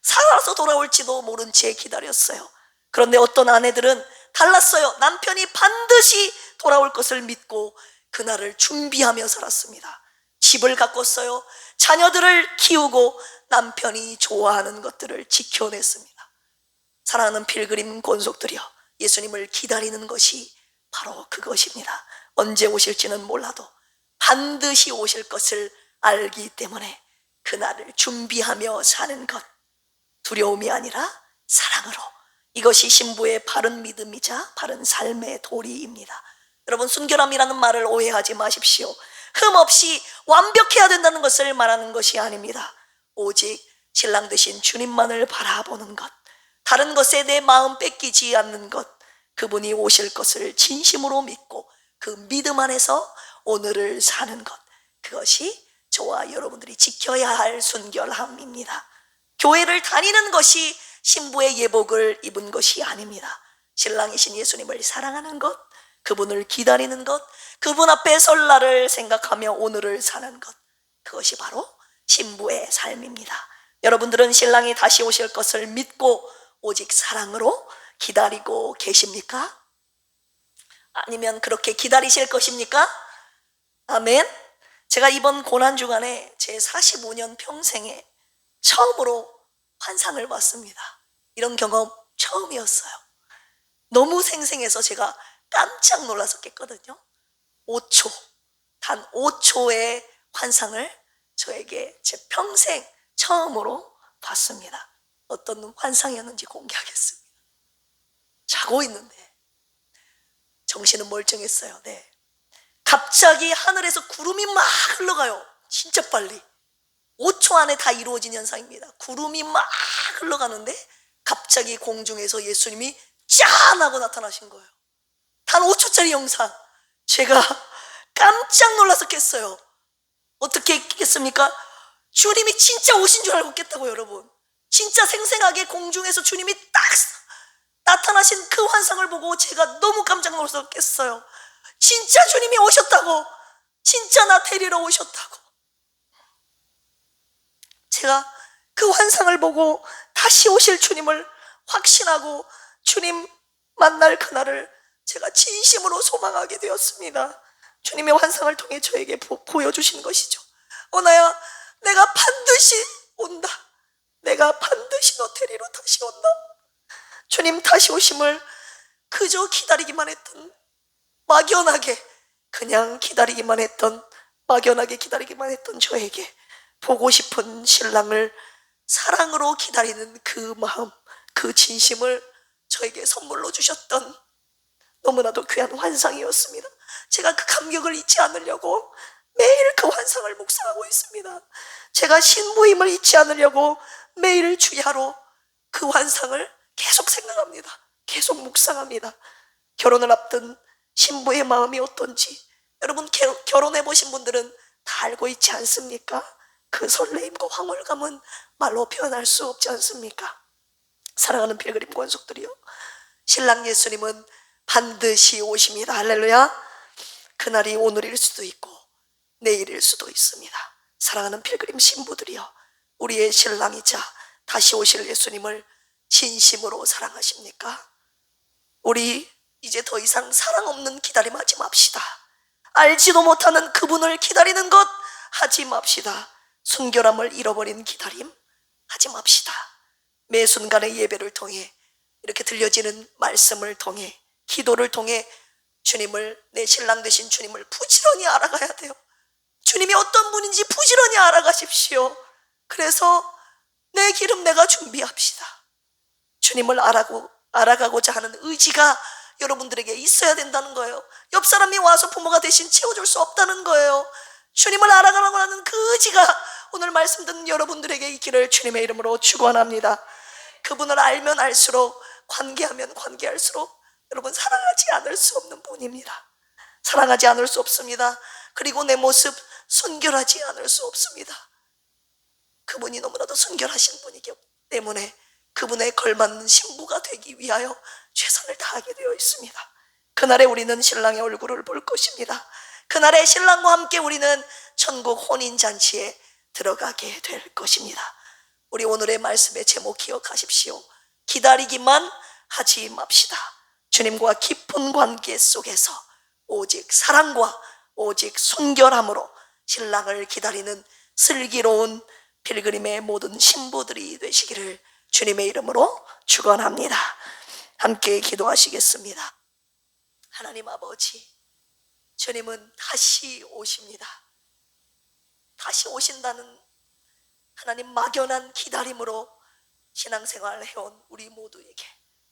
살아서 돌아올지도 모른 채 기다렸어요. 그런데 어떤 아내들은 달랐어요. 남편이 반드시 돌아올 것을 믿고 그날을 준비하며 살았습니다. 집을 가꿨어요. 자녀들을 키우고 남편이 좋아하는 것들을 지켜냈습니다. 사랑하는 필그림 권속들이여, 예수님을 기다리는 것이 바로 그것입니다. 언제 오실지는 몰라도 반드시 오실 것을 알기 때문에 그날을 준비하며 사는 것, 두려움이 아니라 사랑으로, 이것이 신부의 바른 믿음이자 바른 삶의 도리입니다. 여러분, 순결함이라는 말을 오해하지 마십시오. 흠없이 완벽해야 된다는 것을 말하는 것이 아닙니다. 오직 신랑 되신 주님만을 바라보는 것, 다른 것에 내 마음 뺏기지 않는 것, 그분이 오실 것을 진심으로 믿고 그 믿음 안에서 오늘을 사는 것, 그것이 저와 여러분들이 지켜야 할 순결함입니다. 교회를 다니는 것이 신부의 예복을 입은 것이 아닙니다. 신랑이신 예수님을 사랑하는 것, 그분을 기다리는 것, 그분 앞에 설날을 생각하며 오늘을 사는 것, 그것이 바로 신부의 삶입니다. 여러분들은 신랑이 다시 오실 것을 믿고 오직 사랑으로 기다리고 계십니까? 아니면 그렇게 기다리실 것입니까? 아멘. 제가 이번 고난주간에 제 45년 평생에 처음으로 환상을 봤습니다. 이런 경험 처음이었어요. 너무 생생해서 제가 깜짝 놀라서 깼거든요. 5초, 단 5초의 환상을 저에게 제 평생 처음으로 봤습니다. 어떤 환상이었는지 공개하겠습니다. 자고 있는데 정신은 멀쩡했어요. 네. 갑자기 하늘에서 구름이 막 흘러가요. 진짜 빨리. 5초 안에 다 이루어진 현상입니다. 구름이 막 흘러가는데 갑자기 공중에서 예수님이 짠 하고 나타나신 거예요. 단 5초짜리 영상. 제가 깜짝 놀라서 깼어요. 어떻게 깼습니까? 주님이 진짜 오신 줄 알고 깼다고요, 여러분. 진짜 생생하게 공중에서 주님이 딱 나타나신 그 환상을 보고 제가 너무 깜짝 놀라서 깼어요. 진짜 주님이 오셨다고. 진짜 나 데리러 오셨다고. 제가 그 환상을 보고 다시 오실 주님을 확신하고 주님 만날 그날을 제가 진심으로 소망하게 되었습니다. 주님의 환상을 통해 저에게 보여주신 것이죠. 오나야, 내가 반드시 온다. 내가 반드시 너 데리러 다시 온다. 주님 다시 오심을 그저 기다리기만 했던, 막연하게 그냥 기다리기만 했던, 막연하게 기다리기만 했던 저에게 보고 싶은 신랑을 사랑으로 기다리는 그 마음, 그 진심을 저에게 선물로 주셨던 너무나도 귀한 환상이었습니다. 제가 그 감격을 잊지 않으려고 매일 그 환상을 묵상하고 있습니다. 제가 신부임을 잊지 않으려고 매일 주야로 그 환상을 계속 생각합니다. 계속 묵상합니다. 결혼을 앞둔 신부의 마음이 어떤지 여러분, 결혼해 보신 분들은 다 알고 있지 않습니까? 그 설레임과 황홀감은 말로 표현할 수 없지 않습니까? 사랑하는 필그림 권속들이요, 신랑 예수님은 반드시 오십니다. 할렐루야. 그날이 오늘일 수도 있고 내일일 수도 있습니다. 사랑하는 필그림 신부들이여, 우리의 신랑이자 다시 오실 예수님을 진심으로 사랑하십니까? 우리 이제 더 이상 사랑 없는 기다림 하지 맙시다. 알지도 못하는 그분을 기다리는 것 하지 맙시다. 순결함을 잃어버린 기다림 하지 맙시다. 매 순간의 예배를 통해, 이렇게 들려지는 말씀을 통해, 기도를 통해 주님을, 내 신랑 되신 주님을 부지런히 알아가야 돼요. 주님이 어떤 분인지 부지런히 알아가십시오. 그래서 내 기름 내가 준비합시다. 주님을 알아가고자 하는 의지가 여러분들에게 있어야 된다는 거예요. 옆 사람이 와서 부모가 대신 채워줄 수 없다는 거예요. 주님을 알아가려고 하는 그 의지가 오늘 말씀 듣는 여러분들에게 있기를 주님의 이름으로 축원합니다. 그분을 알면 알수록, 관계하면 관계할수록 여러분 사랑하지 않을 수 없는 분입니다. 사랑하지 않을 수 없습니다. 그리고 내 모습 순결하지 않을 수 없습니다. 그분이 너무나도 순결하신 분이기 때문에 그분에 걸맞는 신부가 되기 위하여 최선을 다하게 되어 있습니다. 그날에 우리는 신랑의 얼굴을 볼 것입니다. 그날에 신랑과 함께 우리는 천국 혼인잔치에 들어가게 될 것입니다. 우리 오늘의 말씀의 제목 기억하십시오. 기다리기만 하지 맙시다. 주님과 깊은 관계 속에서 오직 사랑과 오직 순결함으로 신랑을 기다리는 슬기로운 필그림의 모든 신부들이 되시기를 주님의 이름으로 축원합니다. 함께 기도하시겠습니다. 하나님 아버지, 주님은 다시 오십니다. 다시 오신다는 하나님 막연한 기다림으로 신앙생활을 해온 우리 모두에게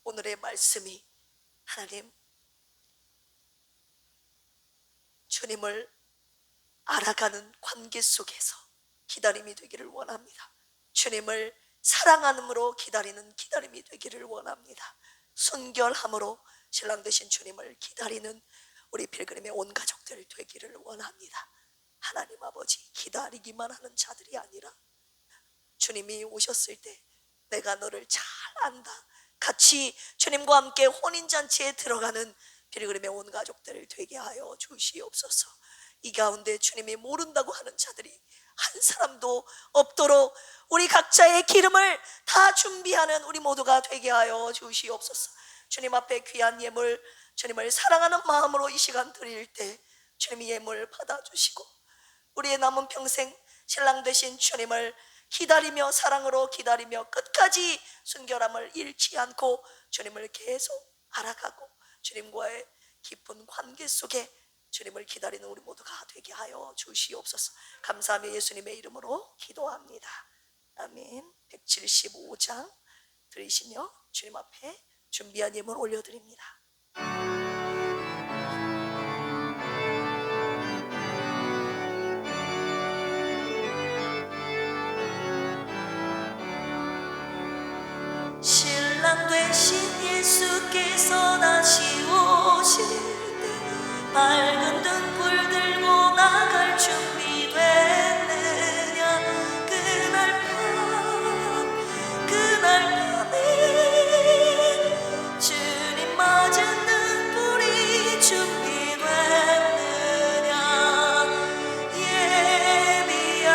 오늘의 말씀이 하나님, 주님을 알아가는 관계 속에서 기다림이 되기를 원합니다. 주님을 사랑함으로 기다리는 기다림이 되기를 원합니다. 순결함으로 신랑 되신 주님을 기다리는 우리 필그림의 온 가족들 되기를 원합니다. 하나님 아버지, 기다리기만 하는 자들이 아니라 주님이 오셨을 때 내가 너를 잘 안다, 같이 주님과 함께 혼인잔치에 들어가는 필그림의 온 가족들을 되게 하여 주시옵소서. 이 가운데 주님이 모른다고 하는 자들이 한 사람도 없도록 우리 각자의 기름을 다 준비하는 우리 모두가 되게 하여 주시옵소서. 주님 앞에 귀한 예물, 주님을 사랑하는 마음으로 이 시간 드릴 때 주님이 예물 받아주시고 우리의 남은 평생 신랑 되신 주님을 기다리며, 사랑으로 기다리며 끝까지 순결함을 잃지 않고 주님을 계속 알아가고 주님과의 깊은 관계 속에 주님을 기다리는 우리 모두가 되게 하여 주시옵소서. 감사하며 예수님의 이름으로 기도합니다. 아멘. 175장 들으시며 주님 앞에 준비한 예물 올려드립니다. 신랑 되신 예수께서 다시 오실 때 밝은 등불 들고 나갈 준비 됐느냐. 그날 밤에 주님 맞은 등불이 준비됐느냐. 예비하라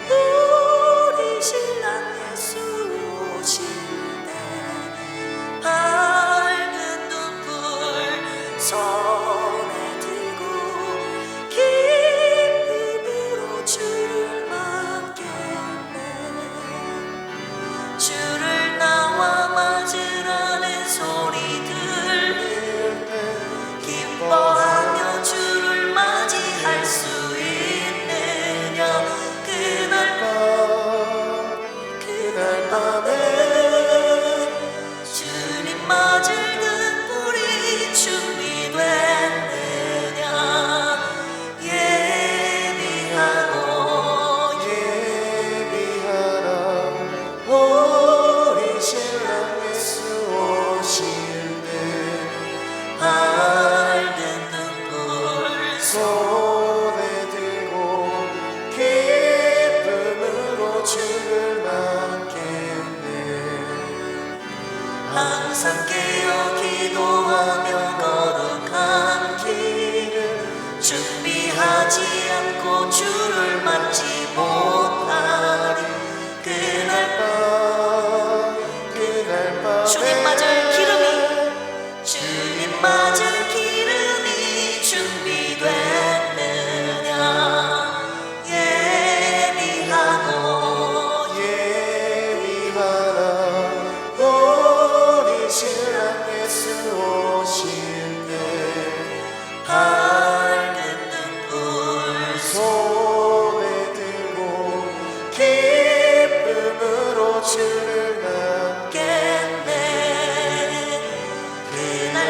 우리 신랑 예수 오실 때 밝은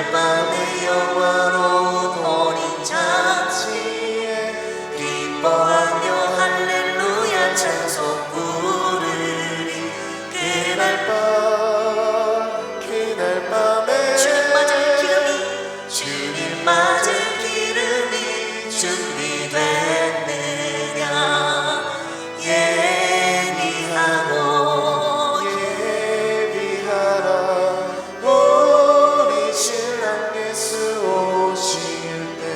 그날 밤에 영화로운 어린 잔치에 기뻐하며 할렐루야 찬송 부르리. 그날 밤에 주님 맞을 기름이 준비됐느냐. 예비하라 우리 신랑 예수 오실 때.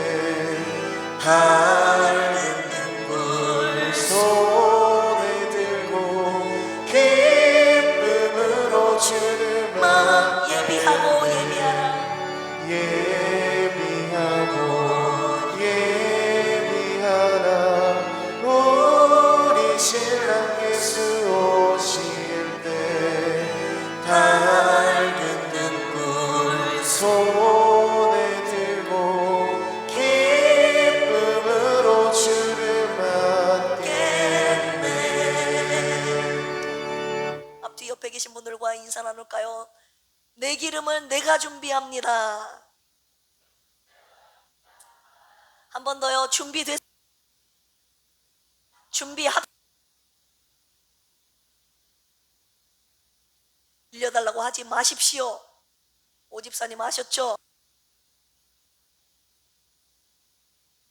밝은 불 손에 들고 기쁨으로 주를 막 예비하라 우리 신랑 예수 오실 때. 밝은 등불 손에 들고 기쁨으로 주를 맞겠네. 앞뒤 옆에 계신 분들과 인사 나눌까요? 내 기름은 내가 준비합니다. 한 번 더요. 빌려달라고 하지 마십시오. 오 집사님 아셨죠?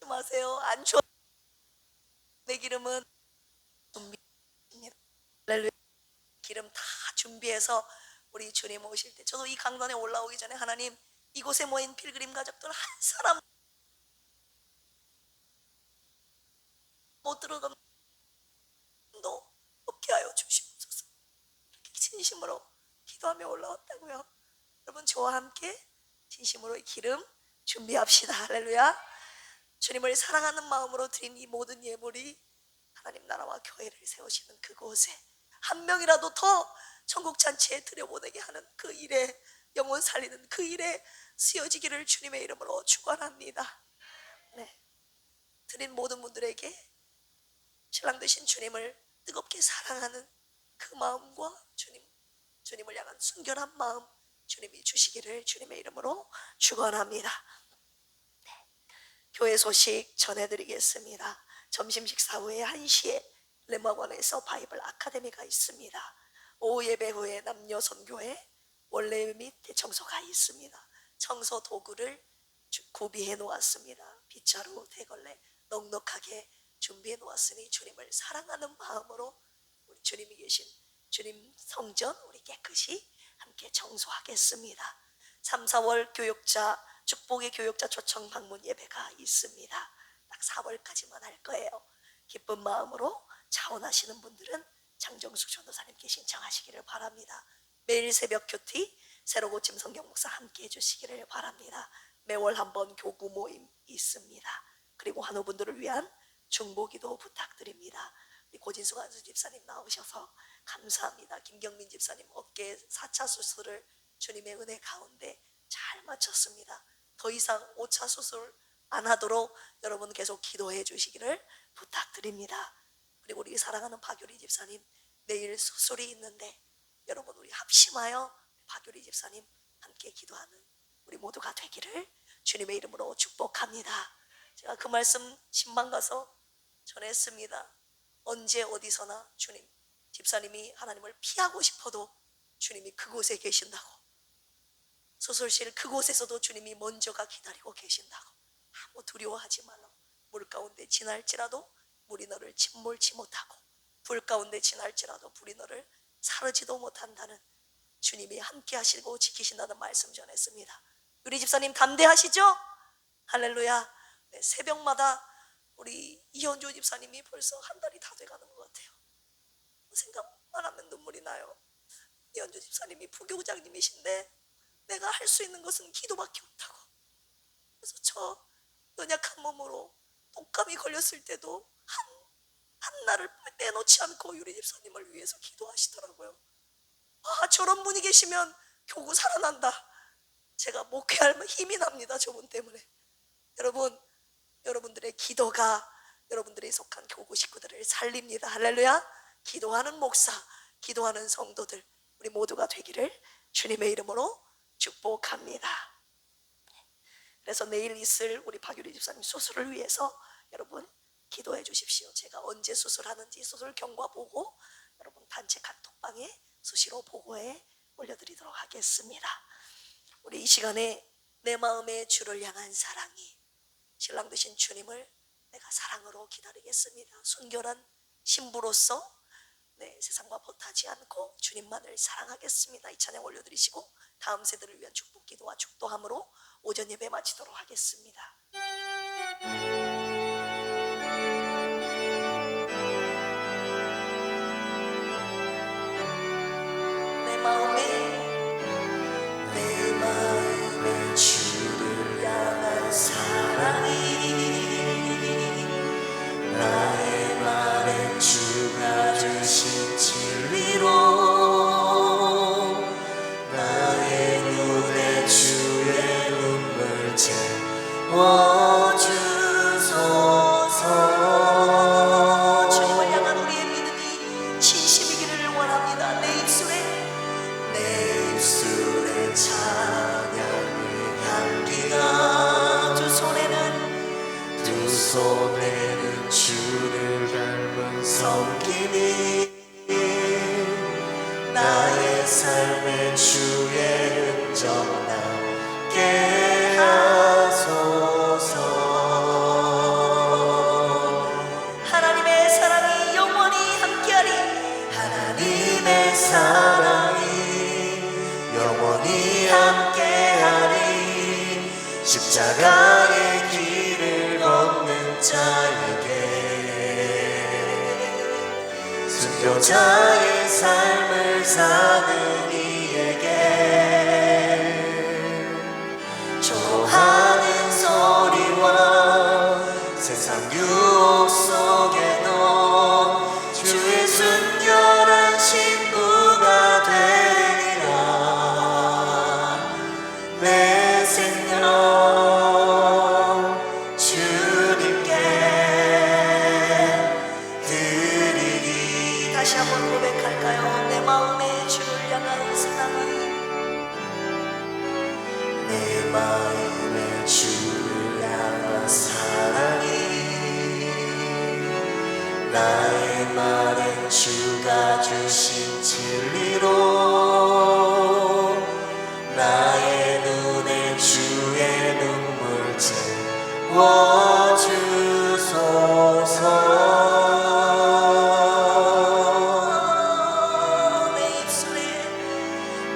마세요. 안 줘. 내 기름은 준비입니다. 할렐루야. 기름 다 준비해서 우리 주님 오실 때, 저도 이 강단에 올라오기 전에 하나님, 이곳에 모인 필그림 가족들 한 사람 못 들어가면 너 없게 하여 주시옵소서. 이렇게 진심으로 기도하며 올라왔다고요. 여러분, 저와 함께 진심으로 이 기름 준비합시다. 할렐루야. 주님을 사랑하는 마음으로 드린 이 모든 예물이 하나님 나라와 교회를 세우시는 그곳에 한 명이라도 더 천국 잔치에 들여보내게 하는 그 일에, 영혼 살리는 그 일에 쓰여지기를 주님의 이름으로 축원합니다. 네, 드린 모든 분들에게 신랑 되신 주님을 뜨겁게 사랑하는 그 마음과 주님을 향한 순결한 마음 주님이 주시기를 주님의 이름으로 축원합니다. 네, 교회 소식 전해드리겠습니다. 점심 식사 후에 1시에 렘마관에서 바이블 아카데미가 있습니다. 오후 예배 후에 남녀 선교회 원래 및 대청소가 있습니다. 청소 도구를 구비해 놓았습니다. 빗자루, 대걸레 넉넉하게 준비해 놓았으니 주님을 사랑하는 마음으로 우리 주님이 계신 주님 성전 우리 깨끗이 함께 청소하겠습니다. 3, 4월 교육자 축복의 교육자 초청 방문 예배가 있습니다. 딱 4월까지만 할 거예요. 기쁜 마음으로 자원하시는 분들은 장정숙 전도사님께 신청하시기를 바랍니다. 매일 새벽 큐티 새로 고침 성경 묵상 함께 해주시기를 바랍니다. 매월 한번 교구 모임 있습니다. 그리고 환우분들을 위한 중보기도 부탁드립니다. 고진수 간수 집사님 나오셔서 감사합니다. 김경민 집사님 어깨 4차 수술을 주님의 은혜 가운데 잘 마쳤습니다. 더 이상 5차 수술 안 하도록 여러분 계속 기도해 주시기를 부탁드립니다. 그리고 우리 사랑하는 박유리 집사님 내일 수술이 있는데 여러분 우리 합심하여 박유리 집사님 함께 기도하는 우리 모두가 되기를 주님의 이름으로 축복합니다. 제가 그 말씀 신방 가서 전했습니다. 언제 어디서나 주님, 집사님이 하나님을 피하고 싶어도 주님이 그곳에 계신다고, 수술실 그곳에서도 주님이 먼저가 기다리고 계신다고, 아무 두려워하지 말라고. 물 가운데 지날지라도 물이 너를 침몰치 못하고 불 가운데 지날지라도 불이 너를 사르지도 못한다는 주님이 함께 하시고 지키신다는 말씀 전했습니다. 우리 집사님 담대하시죠? 할렐루야. 네, 새벽마다 우리 이현주 집사님이 벌써 한 달이 다 돼가는 것 같아요. 생각만 하면 눈물이 나요. 이현주 집사님이 부교장님이신데 내가 할 수 있는 것은 기도밖에 없다고. 그래서 저 연약한 몸으로 독감이 걸렸을 때도 한 날을 빼놓지 않고 유리 집사님을 위해서 기도하시더라고요. 아, 저런 분이 계시면 교구 살아난다. 제가 목회할 힘이 납니다. 저분 때문에. 여러분들의 기도가 여러분들이 속한 교구 식구들을 살립니다. 할렐루야. 기도하는 목사, 기도하는 성도들 우리 모두가 되기를 주님의 이름으로 축복합니다. 그래서 내일 있을 우리 박유리 집사님 수술을 위해서 여러분 기도해 주십시오. 제가 언제 수술하는지 수술 경과 보고 여러분 단체 카톡방에 수시로 보고해 올려드리도록 하겠습니다. 우리 이 시간에 내 마음의 주를 향한 사랑이 신랑 되신 주님을 내가 사랑으로 기다리겠습니다. 순결한 신부로서 세상과 벗하지 않고 주님만을 사랑하겠습니다. 이 찬양 올려드리시고 다음 세대를 위한 축복 기도와 축도함으로 오전 예배 마치도록 하겠습니다. 내 마음에 주를 향한 사랑이 나의 말에 주가 주신 진리로 나의 눈에 주의 눈물 채워주소서. 주님을 향한 우리의 믿음이 진심이기를 원합니다. 내 입술에 찬양의 향기가 두 손에는 주를 닮은 섬김이 나의 삶에 주의 흔적 남게 하소서. 하나님의 사랑이 영원히 함께하리. 하나님의 사랑이 영원히 함께하리. 십자가의 길을 걷는 자에게 순교자의 삶을 사는 이에게 초로하는 소리와 세상 유혹 속에도 주의 순결한 신부가 되리라. 내 생명 주님께 드리리. 다시 한번 고백할까요? 내 마음에 주를 향한 사랑이 내 마음에 주를 향한 사랑이 나의 말에 주가 주신 진리로 나의 눈에 주의 눈물 채워주소서.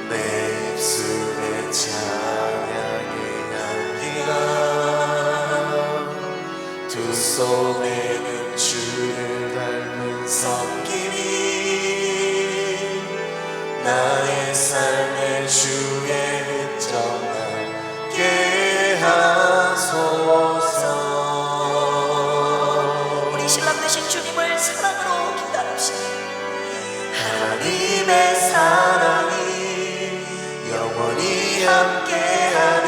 내 입술에 찬양의 향기가 두 손에는 주를 닮은 섬김이 나의 삶에 주의 흔적 남게 하소서. 우리 신랑 되신 주님을 사랑으로 기다립시다. 하나님의 사랑이 영원히 함께하리.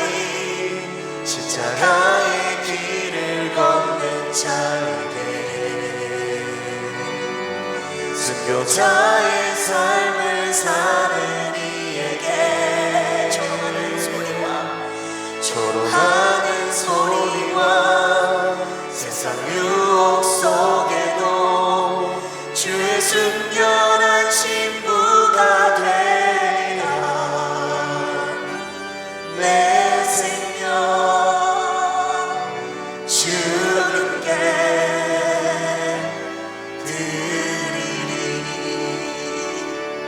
십자가의 길을 걷는 자에게 순교자의 삶을 사는 이에게 초로하는 소리와 세상 유혹 속에도 주의 순결한 신부가 되리라. 내 생명 주님께 드리리.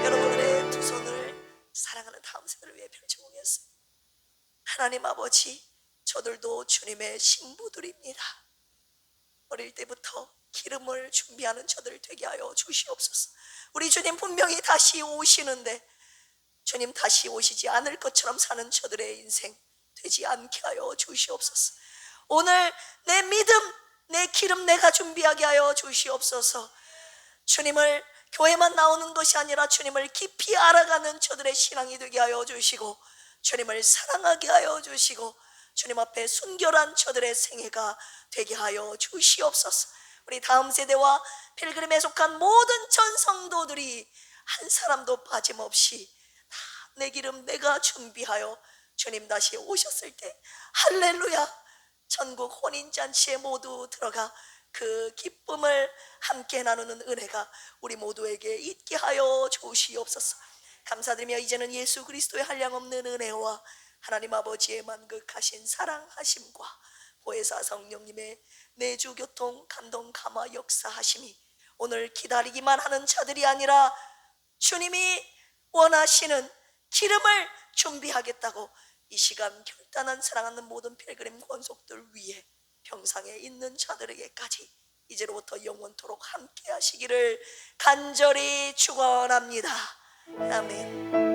여러분들의 두 손을 사랑하는 다음 세대를 위해 펼쳐보겠습니다. 하나님 아버지, 저들도 주님의 신부들입니다. 어릴 때부터 기름을 준비하는 저들 되게 하여 주시옵소서. 우리 주님 분명히 다시 오시는데 주님 다시 오시지 않을 것처럼 사는 저들의 인생 되지 않게 하여 주시옵소서. 오늘 내 믿음, 내 기름 내가 준비하게 하여 주시옵소서. 주님을 교회만 나오는 것이 아니라 주님을 깊이 알아가는 저들의 신앙이 되게 하여 주시고 주님을 사랑하게 하여 주시고 주님 앞에 순결한 저들의 생애가 되게 하여 주시옵소서. 우리 다음 세대와 필그림에 속한 모든 전 성도들이 한 사람도 빠짐없이 다 내 기름 내가 준비하여 주님 다시 오셨을 때 할렐루야, 천국 혼인잔치에 모두 들어가 그 기쁨을 함께 나누는 은혜가 우리 모두에게 있게 하여 주시옵소서. 감사드리며 이제는 예수 그리스도의 한량없는 은혜와 하나님 아버지의 만극하신 사랑하심과 보혜사 성령님의 내주 교통 감동 감화 역사하심이 오늘 기다리기만 하는 자들이 아니라 주님이 원하시는 기름을 준비하겠다고 이 시간 결단한 사랑하는 모든 필그림 권속들 위에 평상에 있는 자들에게까지 이제로부터 영원토록 함께 하시기를 간절히 축원합니다. 아멘.